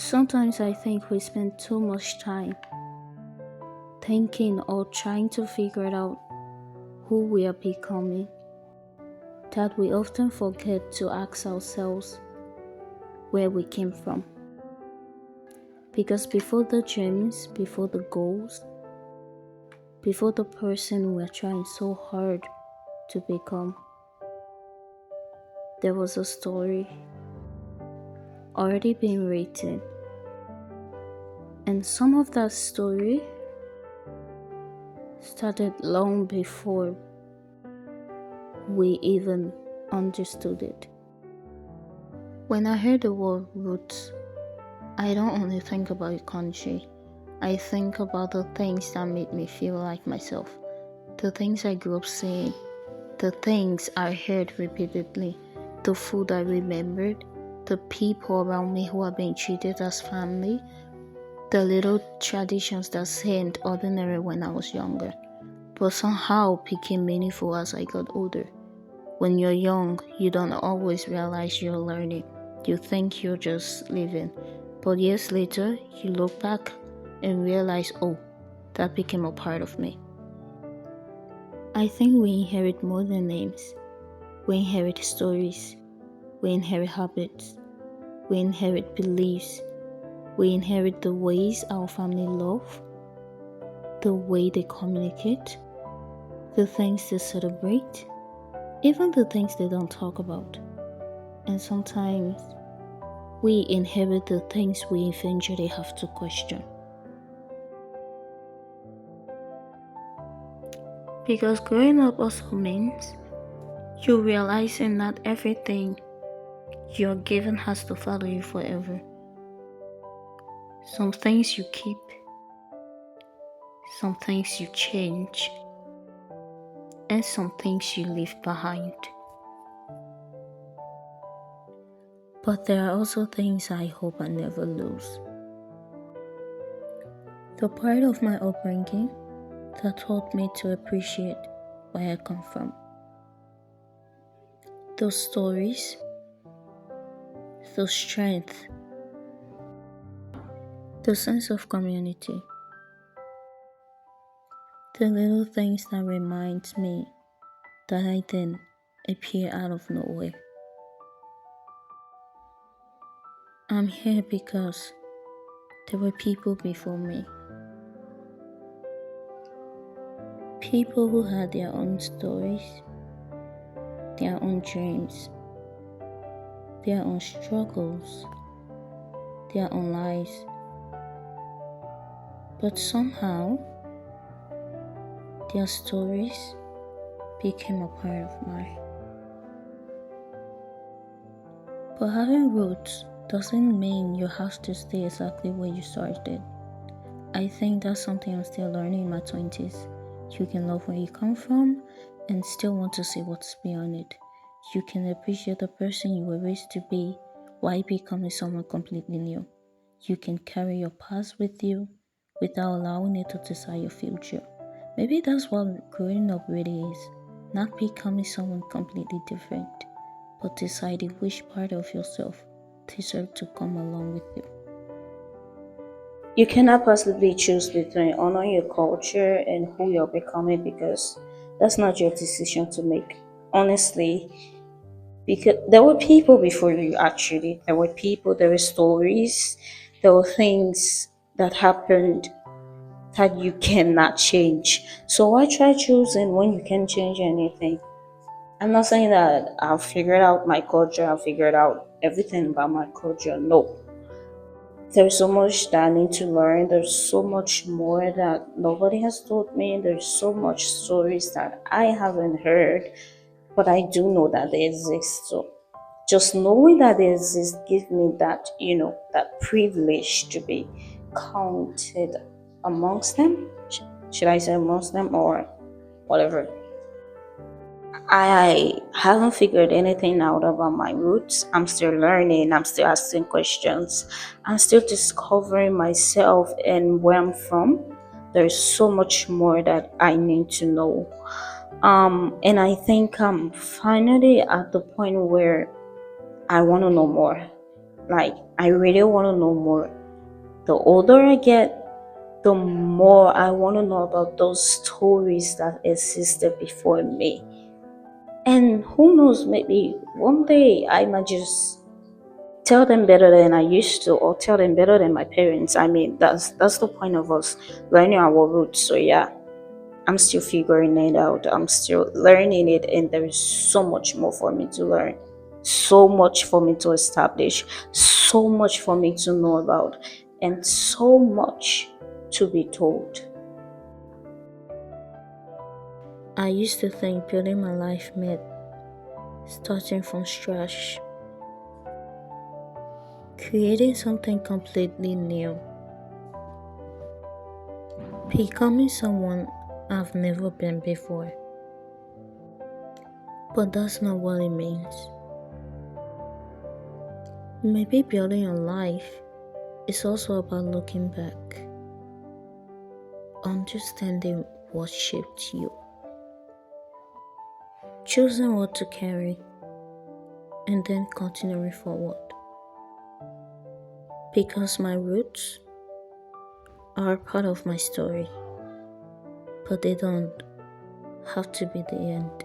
Sometimes I think we spend too much time thinking or trying to figure out who we are becoming that we often forget to ask ourselves where we came from. Because before the dreams, before the goals, before the person we're trying so hard to become, there was a story already being written. And some of that story started long before we even understood it. When I heard the word roots, I don't only think about a country. I think about the things that made me feel like myself, the things I grew up saying, the things I heard repeatedly, the food I remembered, the people around me who are being treated as family, the little traditions that seemed ordinary when I was younger, but somehow became meaningful as I got older. When you're young, you don't always realize you're learning. You think you're just living. But years later, you look back and realize, oh, that became a part of me. I think we inherit more than names. We inherit stories. We inherit habits. We inherit beliefs. We inherit the ways our family love, the way they communicate, the things they celebrate, even the things they don't talk about. And sometimes we inherit the things we eventually have to question. Because growing up also means you realizing not everything you're given has to follow you forever. Some things you keep, some things you change, and some things you leave behind. But there are also things I hope I never lose. The part of my upbringing that taught me to appreciate where I come from. Those stories, the strength, the sense of community, the little things that remind me that I didn't appear out of nowhere. I'm here because there were people before me. People who had their own stories, their own dreams, their own struggles, their own lives. But somehow, their stories became a part of mine. But having roots doesn't mean you have to stay exactly where you started. I think that's something I'm still learning in my 20s. You can love where you come from and still want to see what's beyond it. You can appreciate the person you were raised to be while becoming someone completely new. You can carry your past with you without allowing it to decide your future. Maybe that's what growing up really is. Not becoming someone completely different, but deciding which part of yourself deserves to come along with you. You cannot possibly choose between honoring your culture and who you're becoming because that's not your decision to make. Honestly, because there were people before you actually. There were stories, there were things that happened that you cannot change. So why try choosing when you can't change anything? I'm not saying that I've figured out my culture, I've figured out everything about my culture. No. There's so much that I need to learn. There's so much more that nobody has told me. There's so much stories that I haven't heard, but I do know that they exist. So just knowing that they exist gives me that, that privilege to be counted amongst them. Should I say amongst them or whatever? I haven't figured anything out about my roots. I'm still learning. I'm still asking questions. I'm still discovering myself and where I'm from. There's so much more that I need to know. And I think I'm finally at the point where I want to know more. Like, I really want to know more. The older I get, the more I want to know about those stories that existed before me. And who knows, maybe one day I might just tell them better than I used to, or tell them better than my parents. I mean, that's the point of us learning our roots. So yeah, I'm still figuring it out. I'm still learning it, and there is so much more for me to learn, so much for me to establish, so much for me to know about, and so much to be told. I used to think building my life meant starting from scratch, creating something completely new, becoming someone I've never been before. But that's not what it means. Maybe building a life is also about looking back, understanding what shaped you, choosing what to carry, and then continuing forward. Because my roots are part of my story, but they don't have to be the end.